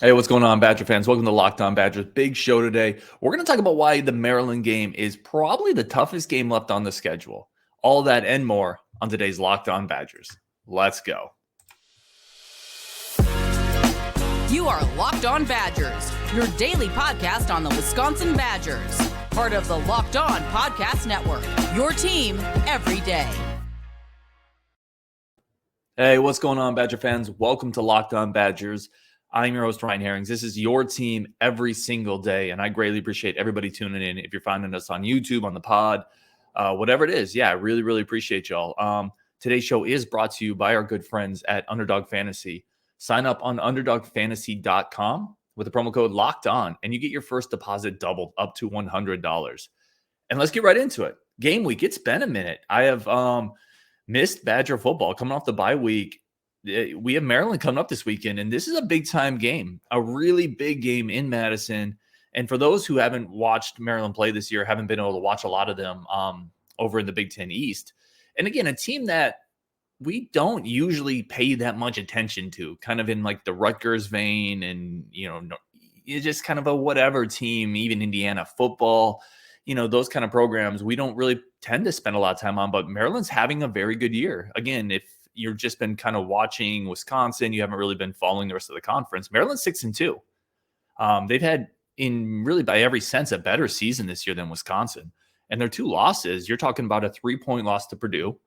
Hey, what's going on, Badger fans? Welcome to Locked On Badgers. Big show today. We're going to talk about why the Maryland game is probably the toughest game left on the schedule. All that and more on today's Locked On Badgers. Let's go. You are Locked On Badgers, your daily podcast on the Wisconsin Badgers. Part of the Locked On Podcast Network, your team every day. Hey, what's going on, Badger fans? Welcome to Locked On Badgers. I'm your host, Ryan Herrings. This is your team every single day, and I greatly appreciate everybody tuning in. If you're finding us on YouTube, on the pod, whatever it is, I really appreciate y'all. Today's show is brought to you by our good friends at Underdog Fantasy. Sign up on UnderdogFantasy.com with the promo code Locked On, and you get your first deposit doubled up to $100. And let's get right into it. Game week, it's been a minute. I have missed Badger football coming off the bye week. We have Maryland coming up this weekend, and this is a big-time game, a really big game in Madison. And for those who haven't watched Maryland play this year, haven't been able to watch a lot of them over in the Big Ten East. And again, a team that we don't usually pay that much attention to, kind of in like the Rutgers vein and, it's just kind of a whatever team, even Indiana football, those kind of programs we don't really tend to spend a lot of time on. But Maryland's having a very good year. Again, if you've just been kind of watching Wisconsin, you haven't really been following the rest of the conference. Maryland's 6-2. They've had, in really by every sense, a better season this year than Wisconsin. And their two losses, you're talking about a 3-point loss to Purdue.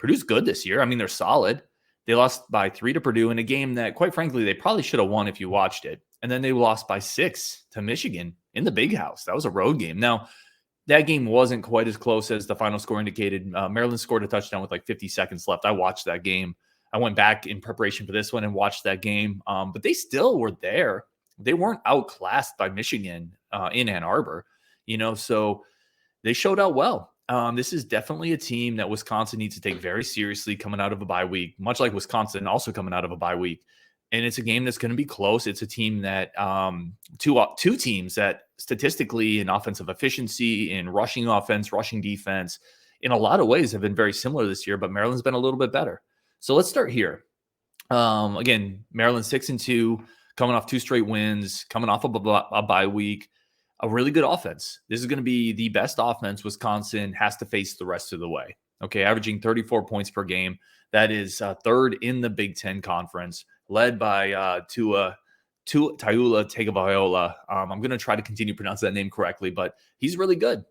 Purdue's good this year. I mean, they're solid. They lost by 3 to Purdue in a game that, quite frankly, they probably should have won if you watched it. And then they lost by 6 to Michigan in the Big House. That was a road game. Now, that game wasn't quite as close as the final score indicated. Maryland scored a touchdown with like 50 seconds left. I watched that game. I went back in preparation for this one and watched that game. But they still were there. They weren't outclassed by Michigan in Ann Arbor, so they showed out well. This is definitely a team that Wisconsin needs to take very seriously coming out of a bye week, much like Wisconsin also coming out of a bye week. And it's a game that's going to be close. It's a team that two teams that statistically in offensive efficiency, in rushing offense, rushing defense, in a lot of ways have been very similar this year, but Maryland's been a little bit better. So let's start here. Again, Maryland 6-2, coming off 2 straight wins, coming off of a bye week, a really good offense. This is going to be the best offense Wisconsin has to face the rest of the way. Okay, averaging 34 points per game. That is third in the Big Ten Conference, led by Taula Tagovailoa. I'm going to try to continue to pronounce that name correctly, but he's really good.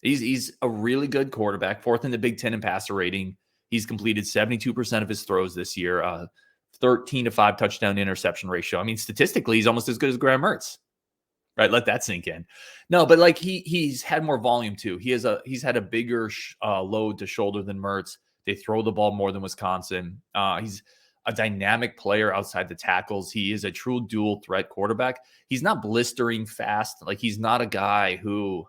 He's a really good quarterback, 4th in the Big Ten in passer rating. He's completed 72% of his throws this year, 13-5 touchdown interception ratio. I mean, statistically, he's almost as good as Graham Mertz. Right, let that sink in. No, but like he's had more volume too. He's had a bigger load to shoulder than Mertz. They throw the ball more than Wisconsin. He's a dynamic player outside the tackles. He is a true dual threat quarterback. He's not blistering fast. Like he's not a guy who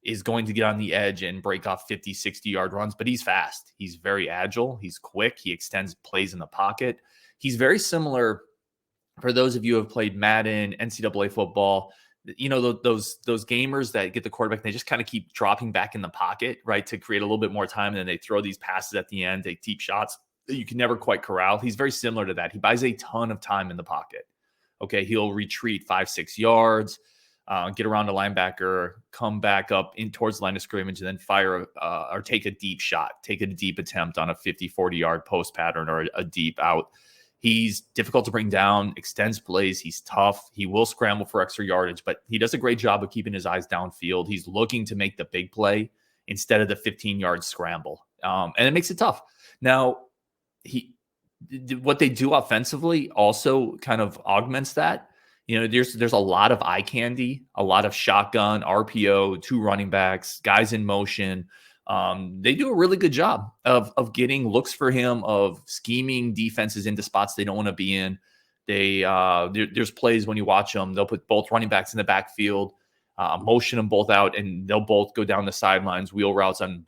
is going to get on the edge and break off 50, 60-yard runs, but he's fast. He's very agile. He's quick. He extends plays in the pocket. He's very similar, for those of you who have played Madden, NCAA football, those gamers that get the quarterback, they just kind of keep dropping back in the pocket, right, to create a little bit more time. And then they throw these passes at the end, take deep shots that you can never quite corral. He's very similar to that. He buys a ton of time in the pocket. Okay, he'll retreat 5-6 yards, get around a linebacker, come back up in towards the line of scrimmage, and then fire or take a deep shot, take a deep attempt on a 50, 40-yard post pattern or a deep out. He's difficult to bring down, extends plays. He's tough. He will scramble for extra yardage, but he does a great job of keeping his eyes downfield. He's looking to make the big play instead of the 15-yard scramble. And it makes it tough. Now, what they do offensively also kind of augments that. There's a lot of eye candy, a lot of shotgun, RPO, 2 running backs, guys in motion. They do a really good job of getting looks for him, of scheming defenses into spots they don't want to be in. There's plays when you watch them, they'll put both running backs in the backfield, motion them both out, and they'll both go down the sidelines, wheel routes on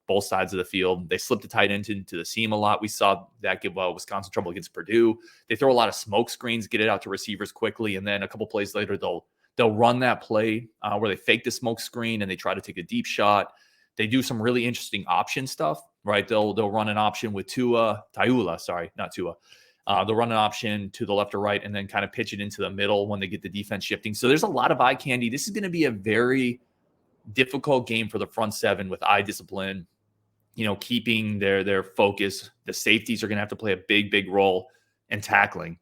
both sides of the field. They slip the tight end into the seam a lot. We saw that give Wisconsin trouble against Purdue. They throw a lot of smoke screens, get it out to receivers quickly, and then a couple plays later, they'll run that play where they fake the smoke screen and they try to take a deep shot. They do some really interesting option stuff, right? They'll run an option with Taula, not Tua, They'll run an option to the left or right and then kind of pitch it into the middle when they get the defense shifting. So there's a lot of eye candy. This is going to be a very difficult game for the front seven with eye discipline, keeping their focus. The safeties are going to have to play a big role, and tackling,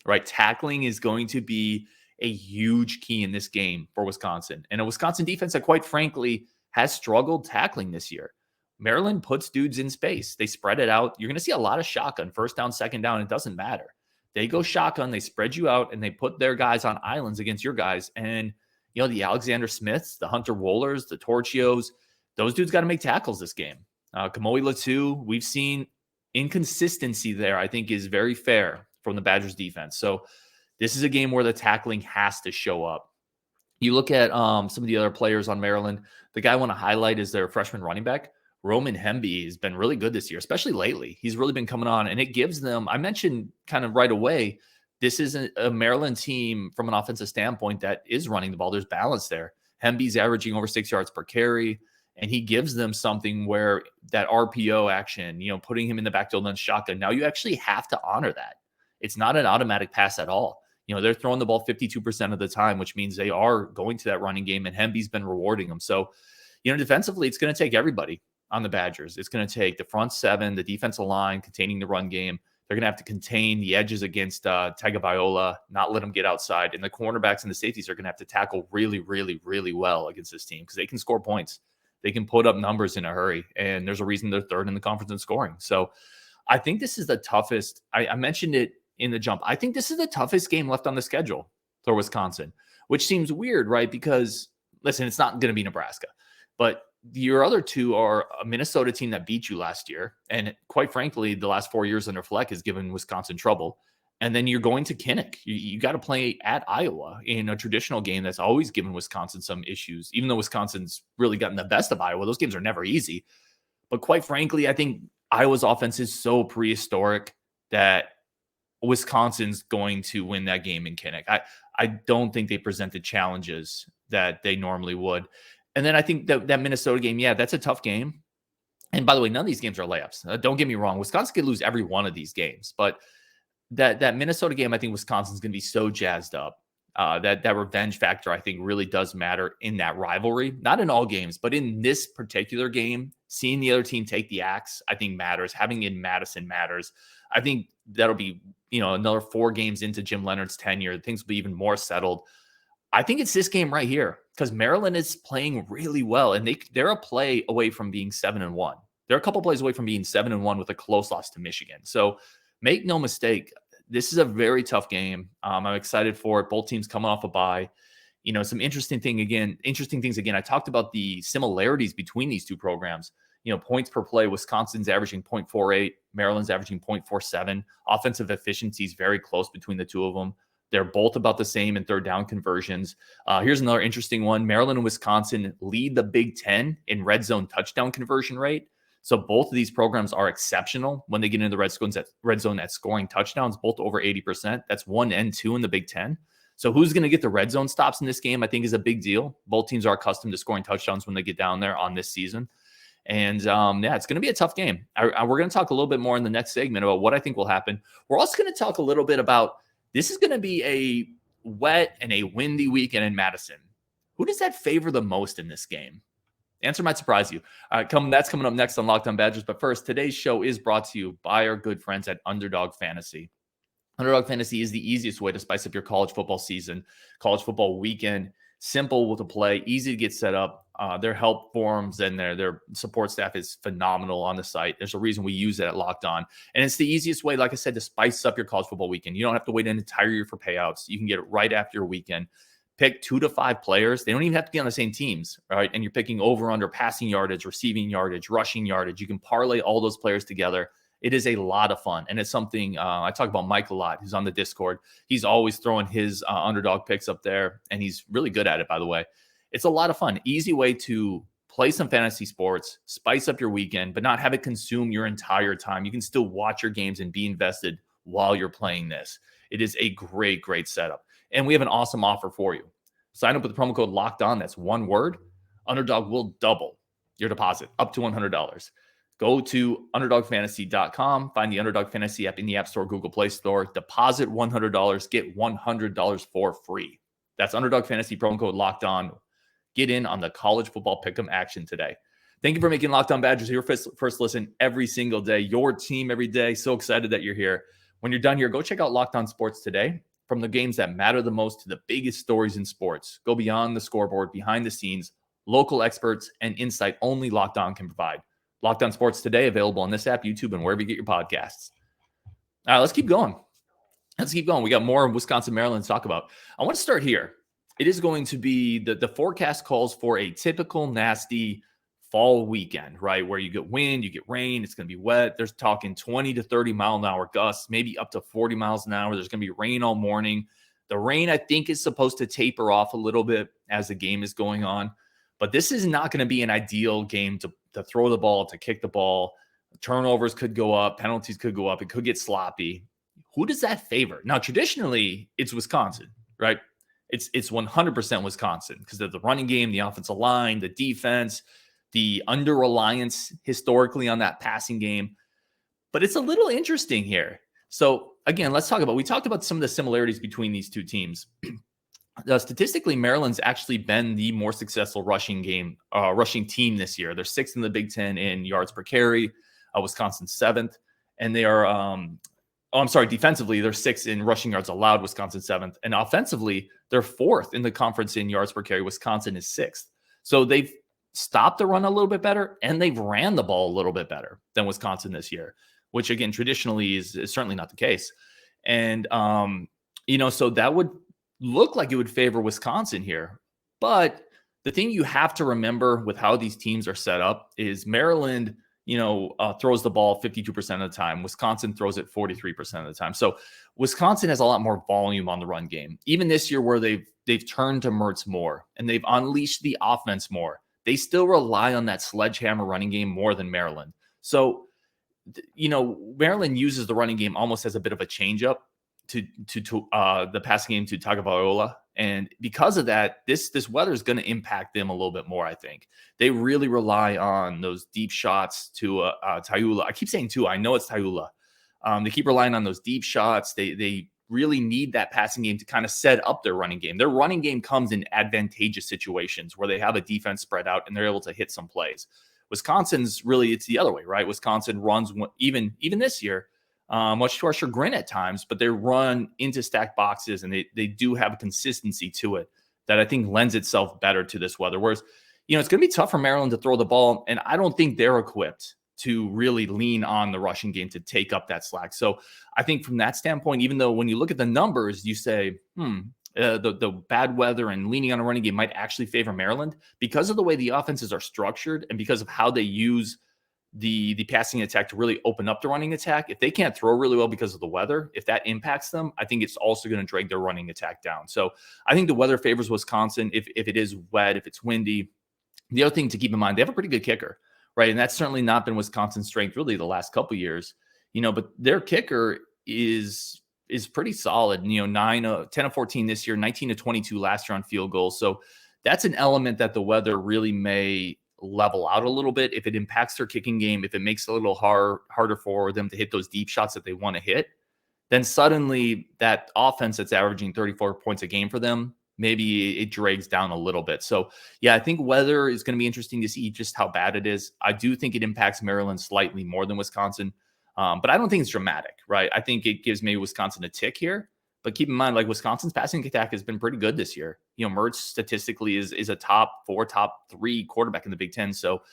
right? Tackling is going to be a huge key in this game for Wisconsin, and a Wisconsin defense that, quite frankly, has struggled tackling this year. Maryland puts dudes in space. They spread it out. You're going to see a lot of shotgun, first down, second down. It doesn't matter. They go shotgun, they spread you out, and they put their guys on islands against your guys. And, the Alexander Smiths, the Hunter Wohlers, the Torchios, those dudes got to make tackles this game. Kamoe Latu, we've seen inconsistency there, I think is very fair from the Badgers defense. So this is a game where the tackling has to show up. You look at some of the other players on Maryland. The guy I want to highlight is their freshman running back. Roman Hemby has been really good this year, especially lately. He's really been coming on, and it gives them, I mentioned kind of right away, this isn't a Maryland team from an offensive standpoint that is running the ball. There's balance there. Hemby's averaging over 6 yards per carry, and he gives them something where that RPO action, putting him in the backfield and shotgun. Now you actually have to honor that. It's not an automatic pass at all. They're throwing the ball 52% of the time, which means they are going to that running game, and Hemby's been rewarding them. So, defensively, it's going to take everybody on the Badgers. It's going to take the front seven, the defensive line containing the run game. They're going to have to contain the edges against Tagovailoa, not let them get outside. And the cornerbacks and the safeties are going to have to tackle really, really, really well against this team because they can score points. They can put up numbers in a hurry. And there's a reason they're third in the conference in scoring. So I think this is the toughest. I mentioned it in the jump. I think this is the toughest game left on the schedule for Wisconsin, which seems weird, right? Because, listen, it's not going to be Nebraska. But your other two are a Minnesota team that beat you last year. And quite frankly, the last 4 years under Fleck has given Wisconsin trouble. And then you're going to Kinnick. You got to play at Iowa in a traditional game that's always given Wisconsin some issues. Even though Wisconsin's really gotten the best of Iowa, those games are never easy. But quite frankly, I think Iowa's offense is so prehistoric that Wisconsin's going to win that game in Kinnick. I don't think they present the challenges that they normally would. And then I think that Minnesota game, that's a tough game. And by the way, none of these games are layups. Don't get me wrong. Wisconsin could lose every one of these games. But that Minnesota game, I think Wisconsin's going to be so jazzed up. That revenge factor, I think, really does matter in that rivalry. Not in all games, but in this particular game, seeing the other team take the axe, I think matters. Having it in Madison matters. I think that'll be, another 4 games into Jim Leonhard's tenure. Things will be even more settled. I think it's this game right here because Maryland is playing really well, and they're a play away from being 7-1. They're a couple plays away from being 7-1 with a close loss to Michigan. So make no mistake, this is a very tough game. I'm excited for it. Both teams coming off a bye. Some interesting things again. I talked about the similarities between these two programs. Points per play, Wisconsin's averaging 0.48, Maryland's averaging 0.47. Offensive efficiency is very close between the two of them. They're both about the same in third down conversions. Here's another interesting one. Maryland and Wisconsin lead the Big Ten in red zone touchdown conversion rate. So both of these programs are exceptional when they get into the red zone at scoring touchdowns, both over 80%. That's 1 and 2 in the Big Ten. So who's going to get the red zone stops in this game, I think, is a big deal. Both teams are accustomed to scoring touchdowns when they get down there on this season. And it's going to be a tough game. We're going to talk a little bit more in the next segment about what I think will happen. We're also going to talk a little bit about this is going to be a wet and a windy weekend in Madison. Who does that favor the most in this game? The answer might surprise you. That's coming up next on Locked On Badgers. But first, today's show is brought to you by our good friends at Underdog Fantasy. Underdog Fantasy is the easiest way to spice up your college football season, college football weekend. Simple to play, easy to get set up. Their help forums and their support staff is phenomenal on the site. There's a reason we use it at Locked On. And it's the easiest way, like I said, to spice up your college football weekend. You don't have to wait an entire year for payouts. You can get it right after your weekend. Pick 2 to 5 players. They don't even have to be on the same teams, right? And you're picking over, under passing yardage, receiving yardage, rushing yardage. You can parlay all those players together. It is a lot of fun. And it's something I talk about Mike a lot, who's on the Discord. He's always throwing his underdog picks up there, and he's really good at it, by the way. It's a lot of fun. Easy way to play some fantasy sports, spice up your weekend, but not have it consume your entire time. You can still watch your games and be invested while you're playing this. It is a great, great setup. And we have an awesome offer for you. Sign up with the promo code LOCKEDON. That's one word. Underdog will double your deposit up to $100. Go to underdogfantasy.com, find the Underdog Fantasy app in the App Store, Google Play Store, deposit $100, get $100 for free. That's Underdog Fantasy, promo code Locked On. Get in on the college football pick'em action today. Thank you for making Locked On Badgers your first listen every single day, your team every day. So excited that you're here. When you're done here, go check out Locked On Sports today. From the games that matter the most to the biggest stories in sports, go beyond the scoreboard, behind the scenes, local experts, and insight only Locked On can provide. Locked On Sports today, available on this app, YouTube, and wherever you get your podcasts. All right, let's keep going. We got more Wisconsin, Maryland to talk about. I want to start here. It is going to be the forecast calls for a typical nasty fall weekend, right? Where you get wind, you get rain, it's going to be wet. There's talking 20 to 30 mile an hour gusts, maybe up to 40 miles an hour. There's going to be rain all morning. The rain, I think, is supposed to taper off a little bit as the game is going on. But this is not going to be an ideal game to throw the ball, to kick the ball. Turnovers could go up. Penalties could go up. It could get sloppy. Who does that favor? Now, traditionally, it's Wisconsin, right? It's 100% Wisconsin because of the running game, the offensive line, the defense, the under-reliance historically on that passing game. But it's a little interesting here. So, again, we talked about some of the similarities between these two teams. Statistically, Maryland's actually been the more successful rushing team this year. They're sixth in the Big Ten in yards per carry. Wisconsin's seventh. And they are, defensively, they're sixth in rushing yards allowed, Wisconsin seventh. And offensively, they're fourth in the conference in yards per carry. Wisconsin is sixth. So they've stopped the run a little bit better, and they've ran the ball a little bit better than Wisconsin this year, which, again, traditionally is certainly not the case. And, so that would look like it would favor Wisconsin here. But the thing you have to remember with how these teams are set up is Maryland, throws the ball 52% of the time. Wisconsin throws it 43% of the time. So Wisconsin has a lot more volume on the run game. Even this year where they've turned to Mertz more and they've unleashed the offense more, they still rely on that sledgehammer running game more than Maryland. So, Maryland uses the running game almost as a bit of a changeup to the passing game to Tagovailoa. And because of that, this weather is going to impact them a little bit more, I think. They really rely on those deep shots to Taula. I keep saying Tua. I know it's Taula. They keep relying on those deep shots. They really need that passing game to kind of set up their running game. Their running game comes in advantageous situations where they have a defense spread out and they're able to hit some plays. Wisconsin's really, it's the other way, right? Wisconsin runs even this year, much to our chagrin at times, but they run into stacked boxes and they do have a consistency to it that I think lends itself better to this weather. Whereas, it's going to be tough for Maryland to throw the ball, and I don't think they're equipped to really lean on the rushing game to take up that slack. So I think from that standpoint, even though when you look at the numbers, you say, the bad weather and leaning on a running game might actually favor Maryland because of the way the offenses are structured and because of how they use the passing attack to really open up the running attack. If they can't throw really well because of the weather, if that impacts them, I think it's also going to drag their running attack down. So I think the weather favors Wisconsin if it is wet, if it's windy. The other thing to keep in mind, they have a pretty good kicker, right? And that's certainly not been Wisconsin's strength really the last couple of years, but their kicker is pretty solid. 10 of 14 this year, 19 to 22 last year on field goals. So that's an element that the weather really may level out a little bit if it impacts their kicking game, if it makes it a little harder for them to hit those deep shots that they want to hit, then suddenly that offense that's averaging 34 points a game for them, maybe it drags down a little bit. So yeah, I think weather is going to be interesting to see just how bad it is. I do think it impacts Maryland slightly more than Wisconsin, but I don't think it's dramatic, right? I think it gives maybe Wisconsin a tick here. But keep in mind, Wisconsin's passing attack has been pretty good this year. Mertz statistically is a top 4, top 3 quarterback in the Big Ten. So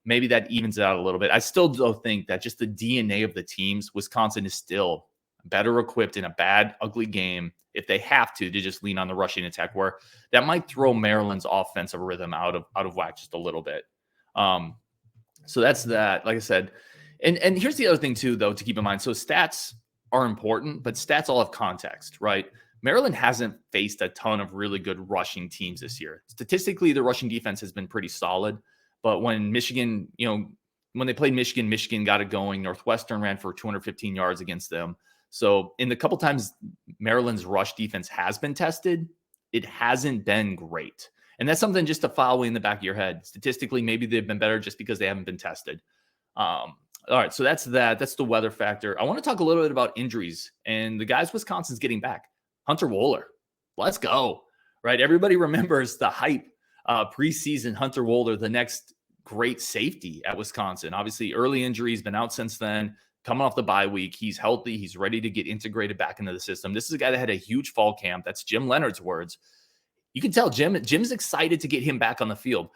maybe that evens it out a little bit. I still don't think that just the DNA of the teams, Wisconsin is still better equipped in a bad, ugly game if they have to just lean on the rushing attack, where that might throw Maryland's offensive rhythm out of whack just a little bit. So that's that, like I said. And here's the other thing too, though, to keep in mind. So stats are important, but stats all have context, right? Maryland hasn't faced a ton of really good rushing teams this year. Statistically, the rushing defense has been pretty solid, but when Michigan, when they played Michigan, Michigan got it going. Northwestern ran for 215 yards against them. So in the couple times Maryland's rush defense has been tested, it hasn't been great. And that's something just to follow in the back of your head. Statistically, maybe they've been better just because they haven't been tested. All right, so that's that. That's the weather factor. I want to talk a little bit about injuries and the guys Wisconsin's getting back. Hunter Wohler, let's go. Right, everybody remembers the hype preseason. Hunter Wohler, the next great safety at Wisconsin. Obviously, early injuries, been out since then. Coming off the bye week, he's healthy. He's ready to get integrated back into the system. This is a guy that had a huge fall camp. That's Jim Leonhard's words. You can tell Jim's excited to get him back on the field.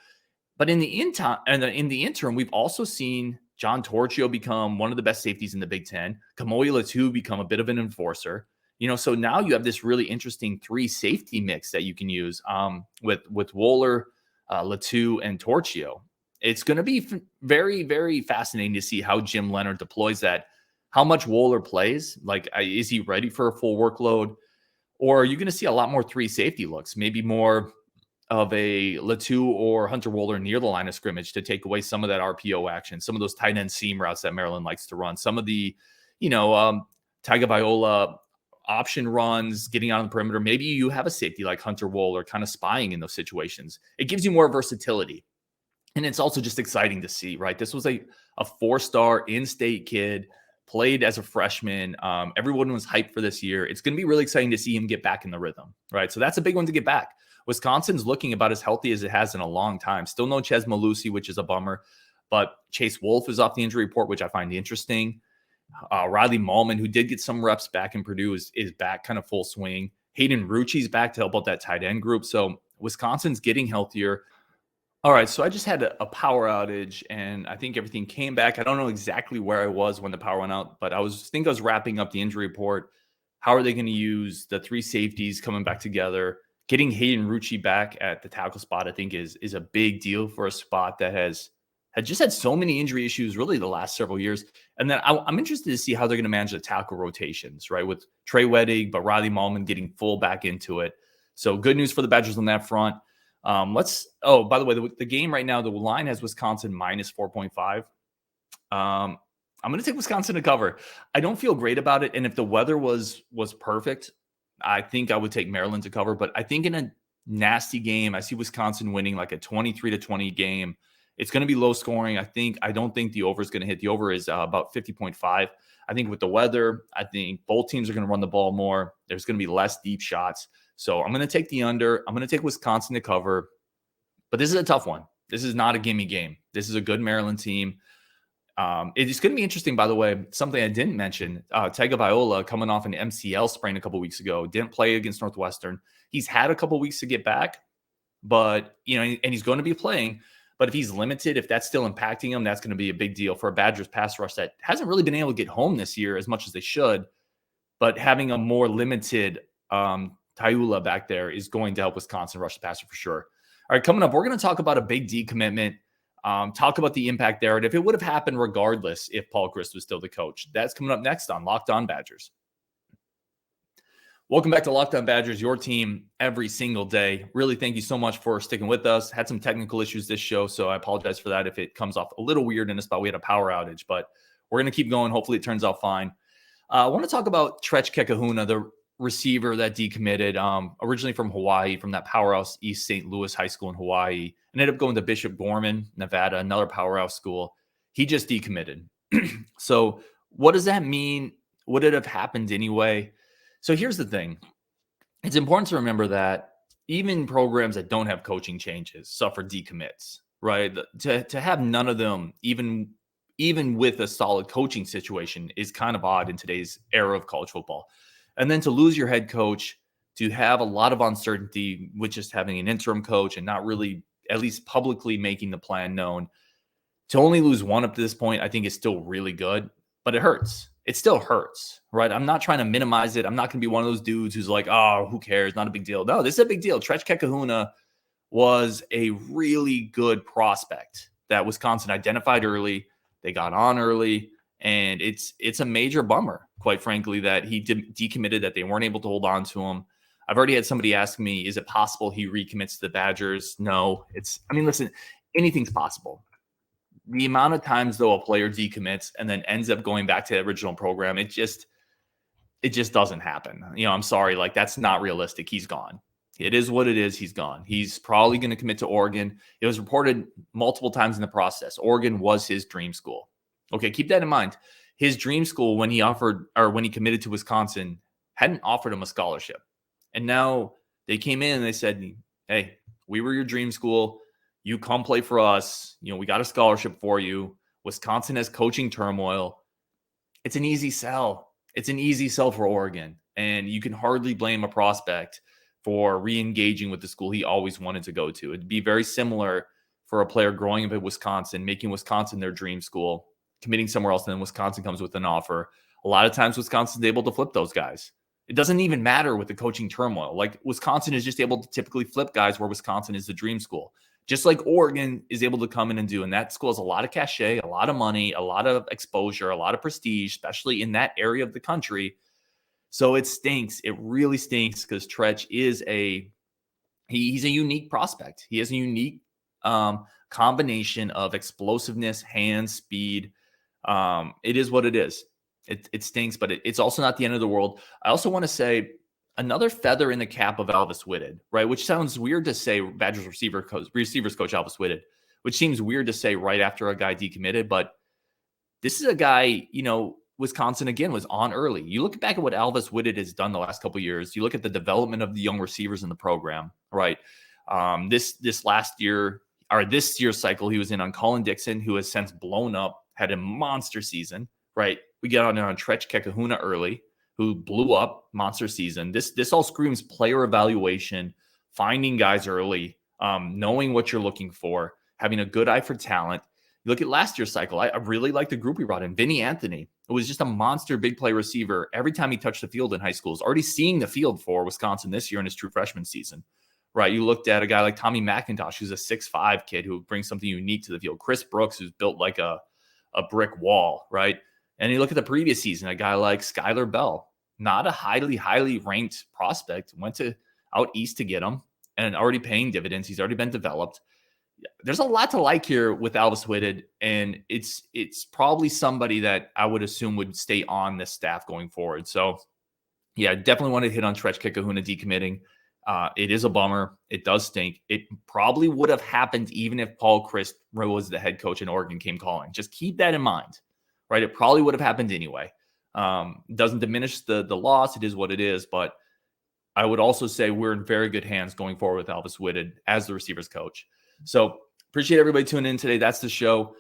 But in the interim, we've also seen John Torchio become one of the best safeties in the Big Ten. Kamoi Latu become a bit of an enforcer. So now you have this really interesting 3 safety mix that you can use with Wohler, Latu, and Torchio. It's going to be very, very fascinating to see how Jim Leonhard deploys that, how much Wohler plays. Like, is he ready for a full workload? Or are you going to see a lot more 3 safety looks, maybe more of a Latu or Hunter Wohler near the line of scrimmage to take away some of that RPO action, some of those tight end seam routes that Maryland likes to run, some of the, Tagovailoa option runs, getting out on the perimeter. Maybe you have a safety like Hunter Wohler kind of spying in those situations. It gives you more versatility. And it's also just exciting to see, right? This was a 4-star in-state kid, played as a freshman. Everyone was hyped for this year. It's going to be really exciting to see him get back in the rhythm, right? So that's a big one to get back. Wisconsin's looking about as healthy as it has in a long time. Still no Ches Malusi, which is a bummer. But Chase Wolf is off the injury report, which I find interesting. Riley Mahlman, who did get some reps back in Purdue, is back kind of full swing. Hayden Rucci's back to help out that tight end group. So Wisconsin's getting healthier. All right, so I just had a power outage, and I think everything came back. I don't know exactly where I was when the power went out, but I was wrapping up the injury report. How are they going to use the 3 safeties coming back together? Getting Hayden Rucci back at the tackle spot, I think, is a big deal for a spot that had just had so many injury issues really the last several years. And then I'm interested to see how they're going to manage the tackle rotations, right? With Trey Wettig, but Riley Mahlman getting full back into it. So good news for the Badgers on that front. By the way, the game right now, the line has Wisconsin minus 4.5. I'm going to take Wisconsin to cover. I don't feel great about it. And if the weather was perfect, I think I would take Maryland to cover. But I think in a nasty game, I see Wisconsin winning like a 23-20 game. It's going to be low scoring. I don't think the over is going to hit. The over is about 50.5. I think with the weather, I think both teams are going to run the ball more. There's going to be less deep shots. So I'm going to take the under. I'm going to take Wisconsin to cover. But this is a tough one. This is not a gimme game. This is a good Maryland team. It's going to be interesting, by the way, something I didn't mention. Tagovailoa coming off an MCL sprain a couple weeks ago, didn't play against Northwestern. He's had a couple weeks to get back, but, and he's going to be playing. But if he's limited, if that's still impacting him, that's going to be a big deal for a Badgers pass rush that hasn't really been able to get home this year as much as they should. But having a more limited Taula back there is going to help Wisconsin rush the passer for sure. All right, coming up, we're going to talk about a big decommitment, talk about the impact there, and if it would have happened regardless if Paul Chryst was still the coach. That's coming up next on Locked On Badgers. Welcome back to Locked On Badgers, your team every single day. Really, thank you so much for sticking with us. Had some technical issues this show, so I apologize for that if it comes off a little weird in a spot. We had a power outage, but we're going to keep going. Hopefully it turns out fine. I want to talk about Trech Kekahuna, the receiver that decommitted, originally from Hawaii, from that powerhouse East St. Louis High School in Hawaii. Ended up going to Bishop Gorman, Nevada, another powerhouse school. He just decommitted. So what does that mean? Would it have happened anyway? So here's the thing. It's important to remember that even programs that don't have coaching changes suffer decommits, right? To have none of them, even with a solid coaching situation, is kind of odd in today's era of college football. And then to lose your head coach, to have a lot of uncertainty with just having an interim coach and not really, at least publicly, making the plan known. To only lose one up to this point, I think is still really good, but it hurts. It still hurts, right? I'm not trying to minimize it. I'm not going to be one of those dudes who's like, oh, who cares? Not a big deal. No, this is a big deal. Trech Kekahuna was a really good prospect that Wisconsin identified early. They got on early, and it's a major bummer, quite frankly, that he decommitted, that they weren't able to hold on to him. I've already had somebody ask me, is it possible he recommits to the Badgers? No. Listen, anything's possible. The amount of times, though, a player decommits and then ends up going back to the original program, it just doesn't happen. I'm sorry. Like, that's not realistic. He's gone. It is what it is. He's gone. He's probably going to commit to Oregon. It was reported multiple times in the process. Oregon was his dream school. Okay, keep that in mind. His dream school, when he committed to Wisconsin, hadn't offered him a scholarship. And now they came in and they said, hey, we were your dream school. You come play for us. We got a scholarship for you. Wisconsin has coaching turmoil. It's an easy sell. It's an easy sell for Oregon. And you can hardly blame a prospect for re-engaging with the school he always wanted to go to. It'd be very similar for a player growing up at Wisconsin, making Wisconsin their dream school, committing somewhere else, and then Wisconsin comes with an offer. A lot of times Wisconsin's able to flip those guys. It doesn't even matter with the coaching turmoil. Like, Wisconsin is just able to typically flip guys where Wisconsin is the dream school, just like Oregon is able to come in and do. And that school has a lot of cachet, a lot of money, a lot of exposure, a lot of prestige, especially in that area of the country. So it stinks. It really stinks because Trech is he's a unique prospect. He has a unique combination of explosiveness, hands, speed. It is what it is. It stinks, but it's also not the end of the world. I also want to say another feather in the cap of Alvis Whitted, right? Which sounds weird to say, Badgers receivers coach Alvis Whitted, which seems weird to say right after a guy decommitted. But this is a guy, Wisconsin, again, was on early. You look back at what Alvis Whitted has done the last couple of years. You look at the development of the young receivers in the program, right? This year's cycle, he was in on Colin Dixon, who has since blown up, had a monster season, right? We get on Trech Kekahuna early, who blew up, monster season. This all screams player evaluation, finding guys early, knowing what you're looking for, having a good eye for talent. You look at last year's cycle. I really like the group we brought in. Vinny Anthony, it was just a monster big play receiver. Every time he touched the field in high school, is already seeing the field for Wisconsin this year in his true freshman season, right? You looked at a guy like Tommy McIntosh, who's a 6'5" kid who brings something unique to the field. Chris Brooks, who's built like a brick wall, right? And you look at the previous season, a guy like Skylar Bell, not a highly ranked prospect, went to out east to get him and already paying dividends. He's already been developed. There's a lot to like here with Alvis Whitted, and it's probably somebody that I would assume would stay on this staff going forward. So, yeah, definitely want to hit on Trech Kekahuna decommitting. It is a bummer. It does stink. It probably would have happened even if Paul Chryst was the head coach and Oregon came calling. Just keep that in mind, right? It probably would have happened anyway. Doesn't diminish the loss. It is what it is. But I would also say we're in very good hands going forward with Alvis Whitted as the receivers coach. So appreciate everybody tuning in today. That's the show.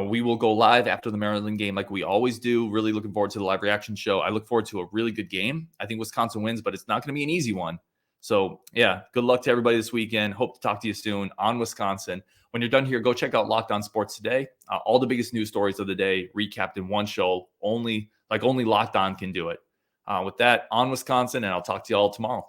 We will go live after the Maryland game like we always do. Really looking forward to the live reaction show. I look forward to a really good game. I think Wisconsin wins, but it's not going to be an easy one. So, yeah, good luck to everybody this weekend. Hope to talk to you soon on Wisconsin. When you're done here, go check out Locked On Sports Today. All the biggest news stories of the day recapped in one show. Only Locked On can do it. With that, on Wisconsin, and I'll talk to you all tomorrow.